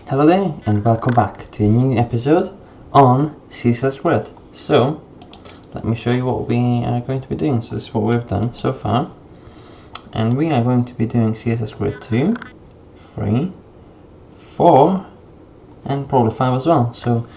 Hello there and welcome back to a new episode on CSS Grid. So let me show you what we are going to be doing. So this is what we've done so far, and we are going to be doing CSS Grid 2, 3, 4 and probably 5 as well. So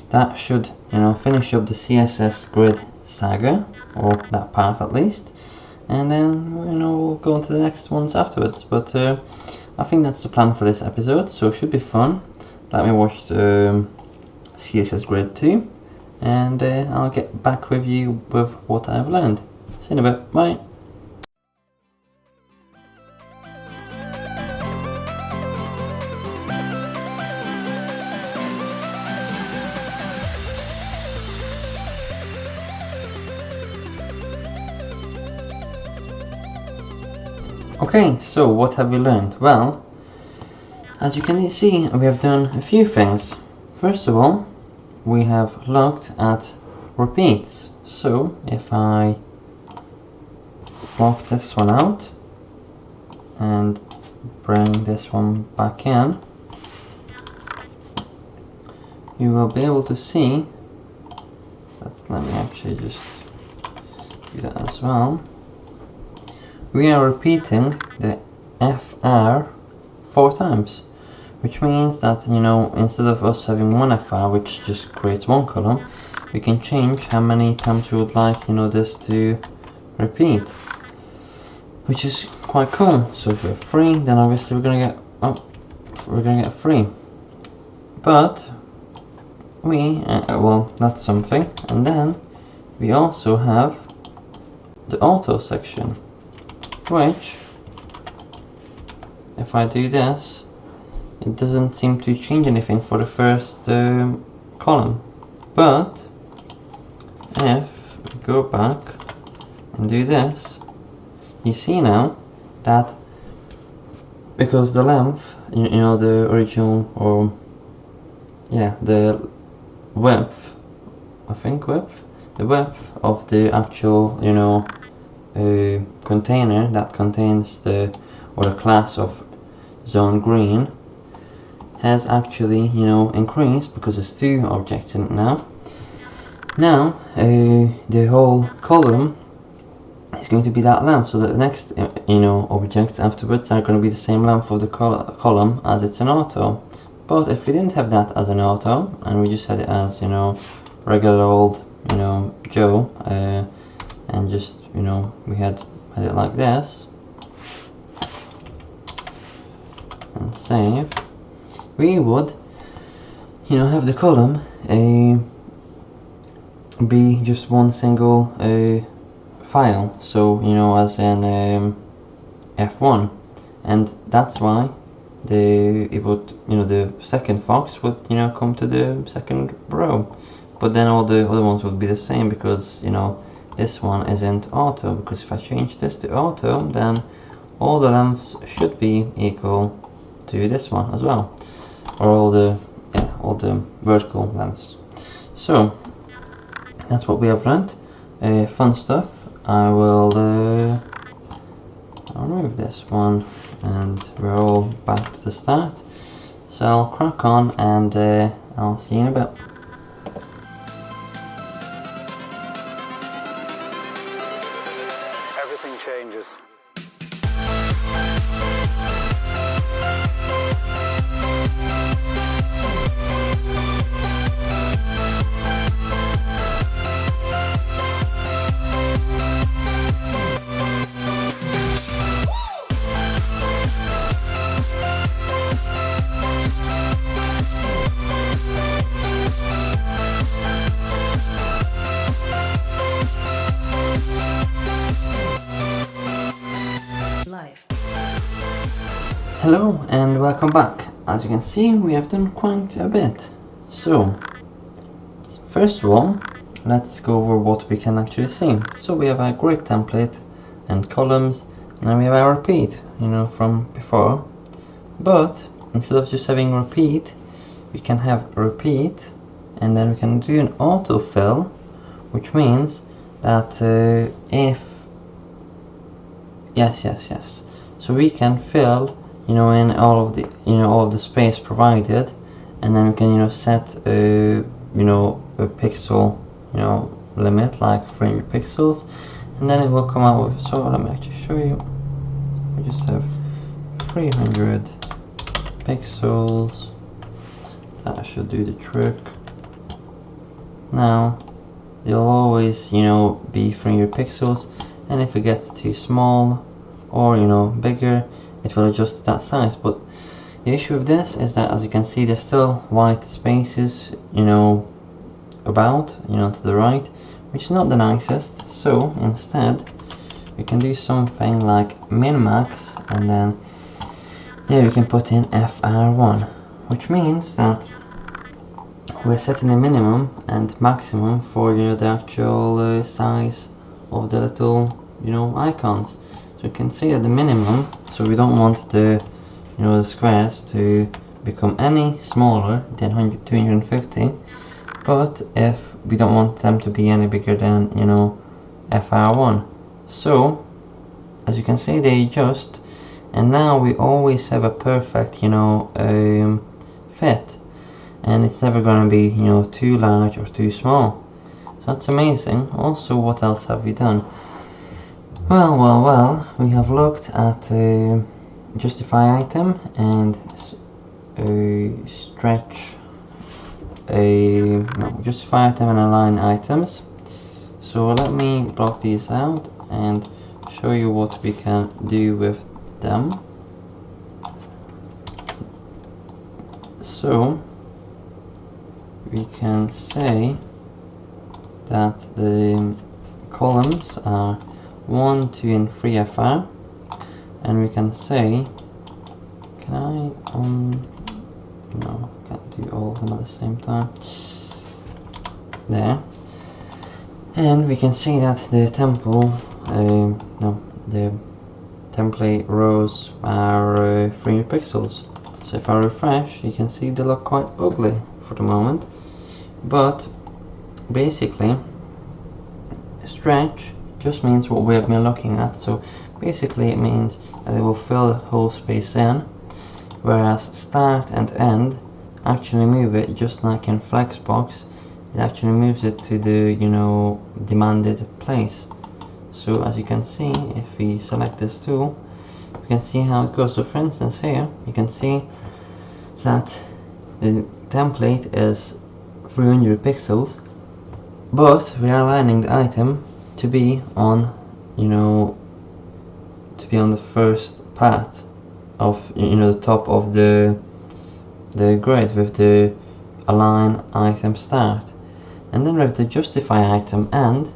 that should finish up the CSS Grid saga, or that part at least, and then we'll go on to the next ones afterwards. But I think that's the plan for this episode, so it should be fun. Let me watch the CSS Grid 2 and I'll get back with you with what I've learned. See you in a bit, bye! Okay, so what have we learned? Well, as you can see, we have done a few things. First of all, we have looked at repeats. So if I block this one out and bring this one back in, you will be able to see that. Let me actually just do that as well. We are repeating the FR 4 times, which means that instead of us having one FR which just creates one column, we can change how many times we would like this to repeat, which is quite cool. So if we're 3, then obviously we're gonna get 3. But we well, that's something. And then we also have the auto section, which, if I do this, it doesn't seem to change anything for the first column. But if we go back and do this, you see now that because the length, the original, or the width, the width of the actual container that contains the class of zone green has actually increased, because there's 2 objects in it now. Now the whole column is going to be that length, so that the next objects afterwards are going to be the same length of the column as it's an auto. But if we didn't have that as an auto and we just had it as regular old Joe, and just we had it like this and save, we would have the column be just one single file, so as in F1, and that's why the second fox would come to the second row. But then all the other ones would be the same, because this one isn't auto, because if I change this to auto, then all the lengths should be equal to this one as well, or all the vertical lengths. So that's what we have learned. Fun stuff. I will I'll remove this one, and we're all back to the start. So I'll crack on, and I'll see you in a bit. Everything changes. Hello and welcome back. As you can see, we have done quite a bit. So first of all, let's go over what we can actually see. So we have our grid template and columns, and then we have our repeat from before. But instead of just having repeat, we can have repeat, and then we can do an autofill, which means that if yes, so we can fill in all of the all of the space provided, and then we can set a pixel limit like 300 pixels, and then it will come out with, so let me actually show you. We just have 300 pixels. That should do the trick. Now it'll always be 300 pixels, and if it gets too small or bigger, it will adjust to that size. But the issue with this is that, as you can see, there's still white spaces about to the right, which is not the nicest. So instead we can do something like min-max, and then there we can put in FR1, which means that we're setting the minimum and maximum for the actual size of the little icons. So you can see that the minimum, so we don't want the the squares to become any smaller than 250, but if we don't want them to be any bigger than FR1. So as you can see, they adjust, and now we always have a perfect fit, and it's never going to be too large or too small. So that's amazing. Also, what else have we done? Well, we have looked at justify item and justify item and align items. So let me block these out and show you what we can do with them. So we can say that the columns are 1, 2 and 3 FR, and we can say, can I no, can't do all of them at the same time. There. And we can see that the the template rows are 300 pixels. So if I refresh, you can see they look quite ugly for the moment. But basically, stretch just means what we have been looking at. So basically it means that it will fill the whole space in, whereas start and end actually move it, just like in Flexbox. It actually moves it to the demanded place. So as you can see, if we select this tool, you can see how it goes. So for instance, here you can see that the template is 300 pixels, but we are aligning the item to be on the first part of the top of the grid with the align item start, and then we have the justify item, and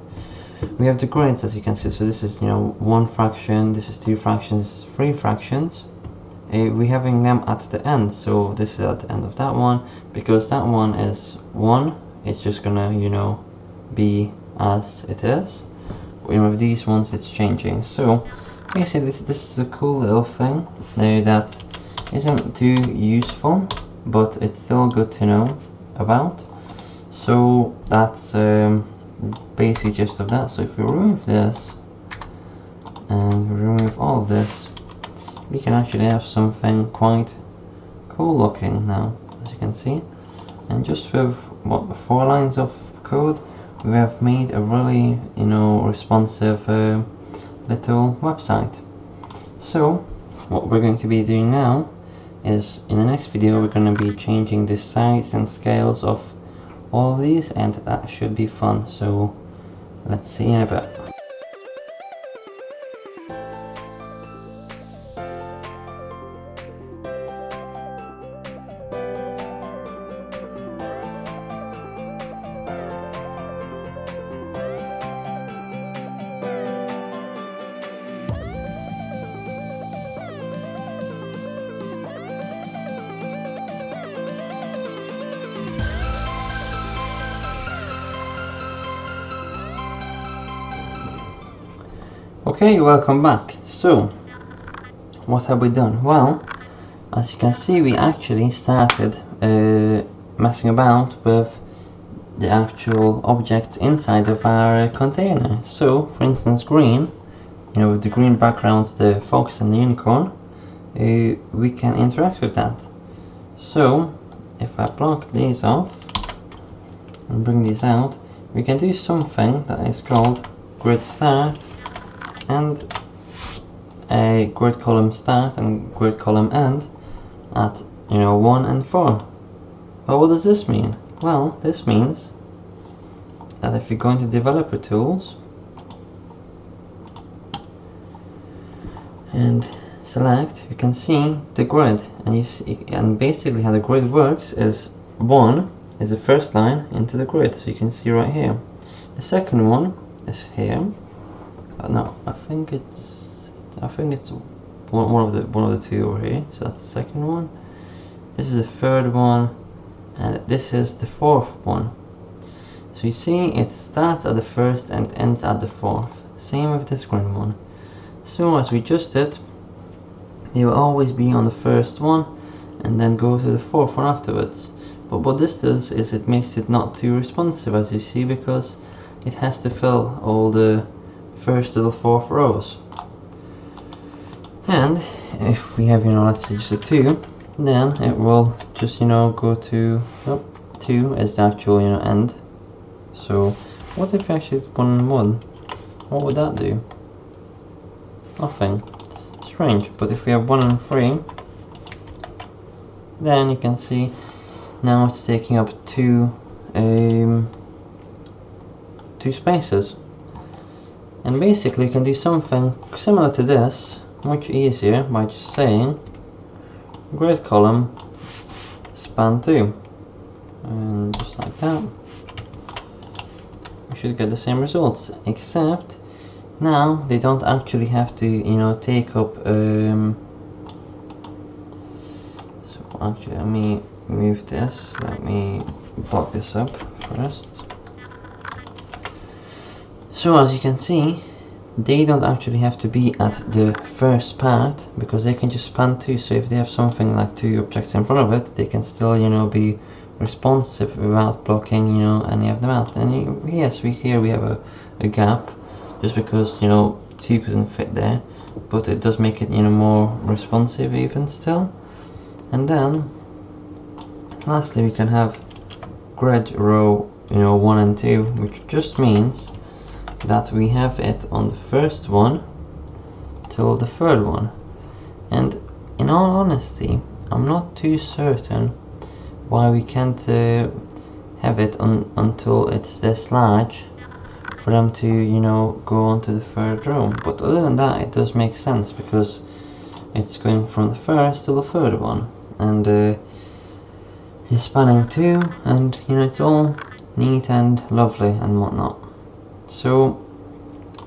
we have the grids, as you can see. So this is 1 fraction, this is 2 fractions, 3 fractions. We're having them at the end, so this is at the end of that one, because that one is 1, it's just gonna be as it is. With these ones it's changing. So basically this is a cool little thing that isn't too useful, but it's still good to know about. So that's basic gist of that. So if we remove this and we remove all of this, we can actually have something quite cool looking now, as you can see. And just with 4 lines of code, we have made a really responsive little website. So what we're going to be doing now is, in the next video, we're going to be changing the size and scales of all of these, and that should be fun. So let's see in a bit. Okay, welcome back. So what have we done? Well, as you can see, we actually started messing about with the actual objects inside of our container. So for instance, green, with the green backgrounds, the fox and the unicorn, we can interact with that. So if I block these off and bring these out, we can do something that is called grid start and a grid column start and grid column end at 1 and 4. But what does this mean? Well, this means that if you go into developer tools and select, you can see the grid, and you see, and basically how the grid works is 1 is the first line into the grid, so you can see right here. The second one is here. No, I think it's one of the two over here. So that's the second one. This is the third one, and this is the fourth one. So you see, it starts at the first and ends at the fourth. Same with this green one. So as we just did, they will always be on the first one and then go to the fourth one afterwards. But what this does is it makes it not too responsive, as you see, because it has to fill all the first to the fourth rows. And if we have, let's say just a 2, then it will just, go to 2 as the actual, end. So what if we actually did 1 and 1? What would that do? Nothing. Strange. But if we have 1 and 3, then you can see now it's taking up two spaces. And basically you can do something similar to this, much easier, by just saying grid column span 2, and just like that we should get the same results, except now they don't actually have to take up so actually let me move this, let me block this up first. So as you can see, they don't actually have to be at the first part, because they can just span 2. So if they have something like 2 objects in front of it, they can still be responsive without blocking any of them out. And yes, here we have a gap, just because 2 couldn't fit there, but it does make it more responsive even still. And then lastly we can have grid row 1 and 2, which just means that we have it on the first one till the third one. And in all honesty, I'm not too certain why we can't have it until it's this large for them to go onto the third row. But other than that, it does make sense, because it's going from the first to the third one, and it's spanning 2, and it's all neat and lovely and whatnot. So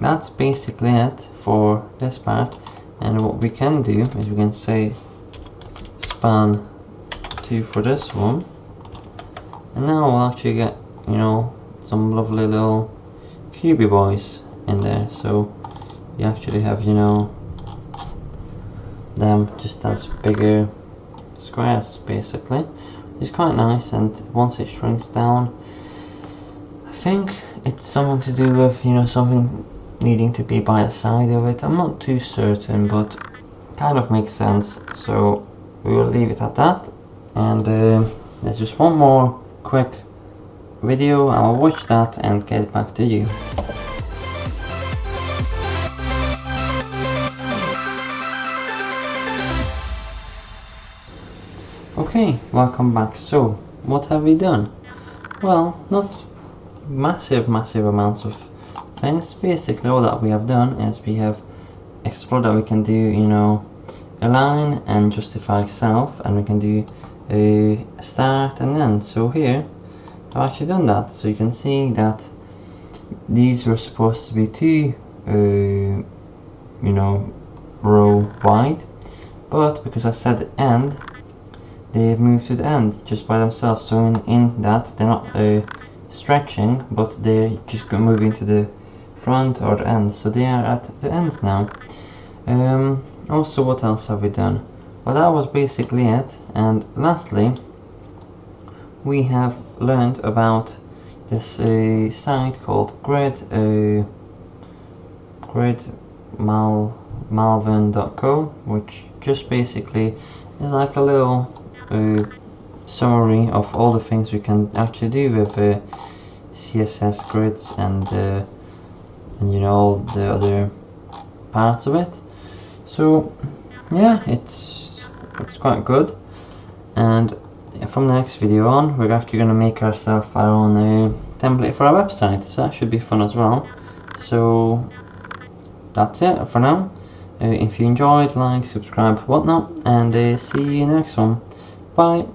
that's basically it for this part. And what we can do is we can say span 2 for this one, and now we'll actually get some lovely little cubey boys in there. So you actually have them just as bigger squares basically. It's quite nice, and once it shrinks down, I think it's something to do with something needing to be by the side of it. I'm not too certain, but kind of makes sense. So we will leave it at that, and there's just one more quick video. I'll watch that and get back to you. Okay, welcome back. So what have we done? Well, not massive amounts of things. Basically all that we have done is we have explored that we can do align and justify self, and we can do a start and end. So here I've actually done that. So you can see that these were supposed to be 2 row wide, but because I said end, they've moved to the end just by themselves. So in that they're not stretching, but they're just moving to the front or the end. So they are at the end now. Also, what else have we done? Well, that was basically it. And lastly, we have learned about this site called gridmalvern.co, which just basically is like a little summary of all the things we can actually do with CSS grids and you know, all the other parts of it. So yeah, it's quite good. And from the next video on, we're actually going to make ourselves our own template for our website, so that should be fun as well. So that's it for now. If you enjoyed, like, subscribe, whatnot, and see you in the next one. Bye.